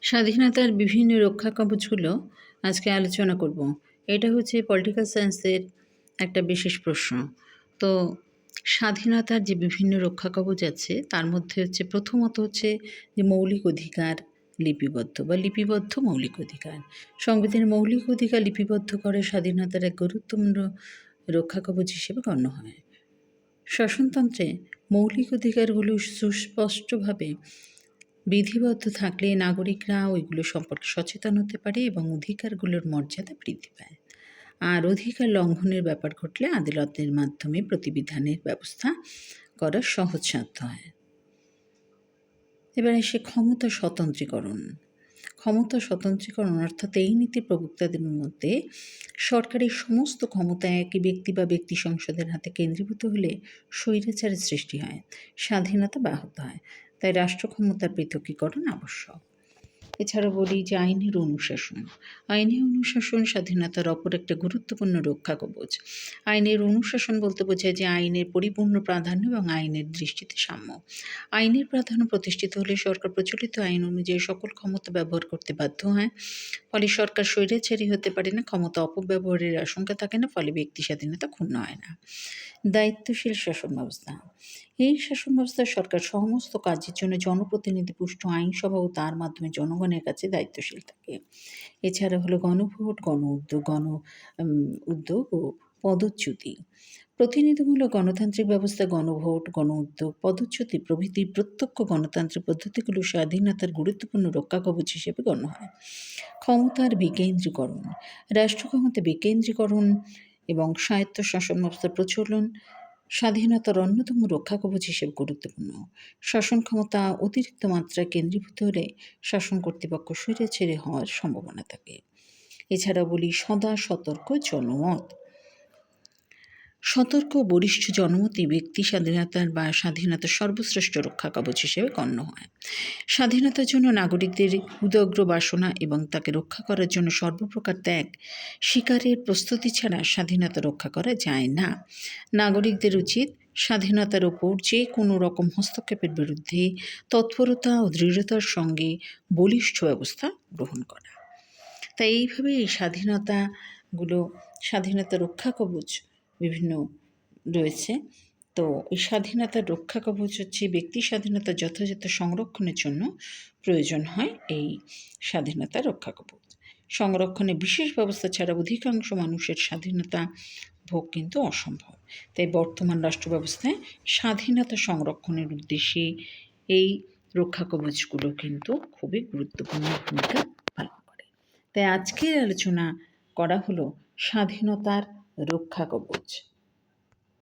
স্বাধীনতার বিভিন্ন রক্ষা কবচগুলো আজকে আলোচনা করব। এটা হচ্ছে পলিটিক্যাল সায়েন্সের একটা বিশেষ প্রশ্ন। তো স্বাধীনতার যে বিভিন্ন রক্ষা কবচ আছে তার মধ্যে হচ্ছে প্রথমত হচ্ছে যে মৌলিক অধিকার লিপিবদ্ধ মৌলিক অধিকার। সংবিধানের মৌলিক অধিকার লিপিবদ্ধ করে স্বাধীনতার এক গুরুত্বপূর্ণ রক্ষা কবচ হিসেবে গণ্য হয়। শাসনতন্ত্রে মৌলিক অধিকারগুলো সুস্পষ্টভাবে বিধিবদ্ধ থাকলে নাগরিকরা ওইগুলো সম্পর্কে সচেতন হতে পারে এবং অধিকারগুলোর মর্যাদা বৃদ্ধি পায়। আর অধিকার লঙ্ঘনের ব্যাপার ঘটলে আদালতের মাধ্যমে প্রতিবিধানের ব্যবস্থা করা সহজসাধ্য হয়। এবার আসে ক্ষমতা স্বতন্ত্রীকরণ অর্থাৎ এই নীতি প্রবক্তাদের মধ্যে সরকারের সমস্ত ক্ষমতা একই ব্যক্তি বা ব্যক্তি সংসদের হাতে কেন্দ্রীভূত হলে স্বৈরাচারের সৃষ্টি হয়, স্বাধীনতা ব্যাহত হয়। তাই রাষ্ট্র ক্ষমতার পৃথকীকরণ আবশ্যক। এছাড়া বলি যে আইনের অনুশাসন স্বাধীনতার অপর একটা গুরুত্বপূর্ণ রক্ষা কবচ। আইনের অনুশাসন বলতে বোঝায় যে আইনের পরিপূর্ণ প্রাধান্য এবং আইনের দৃষ্টিতে সাম্য। আইনের প্রাধান্য প্রতিষ্ঠিত হলে সরকার প্রচলিত আইন অনুযায়ী সকল ক্ষমতা ব্যবহার করতে বাধ্য হয়। ফলে সরকার স্বৈরাচারী হতে পারে না, ক্ষমতা অপব্যবহারের আশঙ্কা থাকে না, ফলে ব্যক্তি স্বাধীনতা ক্ষুণ্ণ হয় না। দায়িত্বশীল শাসন ব্যবস্থা। এই শাসন ব্যবস্থায় সরকার সমস্ত কাজের জন্য জনপ্রতিনিধি পুষ্ট আইনসভা ও তার মাধ্যমে জনগণের কাছে দায়িত্বশীল থাকে। এছাড়া হলো গণভোট, উদ্যোগ ও পদচ্যুতি। প্রতিনিধিমূলক গণতান্ত্রিক ব্যবস্থা গণভোট, উদ্যোগ, পদচ্যুতি প্রভৃতি প্রত্যক্ষ গণতান্ত্রিক পদ্ধতিগুলো স্বাধীনতার গুরুত্বপূর্ণ রক্ষা কবচ হিসেবে গণ্য হয়। ক্ষমতার বিকেন্দ্রীকরণ। রাষ্ট্র ক্ষমতা বিকেন্দ্রীকরণ এবং স্বায়ত্ত শাসন ব্যবস্থার প্রচলন স্বাধীনতার অন্যতম রক্ষা কবচ হিসেবে গুরুত্বপূর্ণ। শাসন ক্ষমতা অতিরিক্ত মাত্রায় কেন্দ্রীভূত হলে শাসন কর্তৃপক্ষ স্বৈরাচারী হওয়ার সম্ভাবনা থাকে। এছাড়া বলি সদা সতর্ক জনমত। সতর্ক বরিষ্ঠ জনমতই ব্যক্তি স্বাধীনতার সর্বশ্রেষ্ঠ রক্ষা কবচ হিসেবে গণ্য হয়। স্বাধীনতার জন্য নাগরিকদের উদগ্র বাসনা এবং তাকে রক্ষা করার জন্য সর্বপ্রকার ত্যাগ স্বীকারের প্রস্তুতি ছাড়া স্বাধীনতা রক্ষা করা যায় না। নাগরিকদের উচিত স্বাধীনতার ওপর যে কোনো রকম হস্তক্ষেপের বিরুদ্ধে তৎপরতা ও দৃঢ়তার সঙ্গে বলিষ্ঠ ব্যবস্থা গ্রহণ করা। তাই এইভাবে এই স্বাধীনতা রক্ষা কবচ বিভিন্ন রয়েছে। তো এই স্বাধীনতার রক্ষা কবচ হচ্ছে ব্যক্তি স্বাধীনতা যথাযথ সংরক্ষণের জন্য প্রয়োজন হয় এই স্বাধীনতা রক্ষা কবচ। সংরক্ষণের বিশেষ ব্যবস্থা ছাড়া অধিকাংশ মানুষের স্বাধীনতা ভোগ কিন্তু অসম্ভব। তাই বর্তমান রাষ্ট্র ব্যবস্থায় স্বাধীনতা সংরক্ষণের উদ্দেশ্যে এই রক্ষা কবচগুলো কিন্তু খুবই গুরুত্বপূর্ণ ভূমিকা পালন করে। তাই আজকের আলোচনা করা হলো স্বাধীনতার রক্ষা কবচ।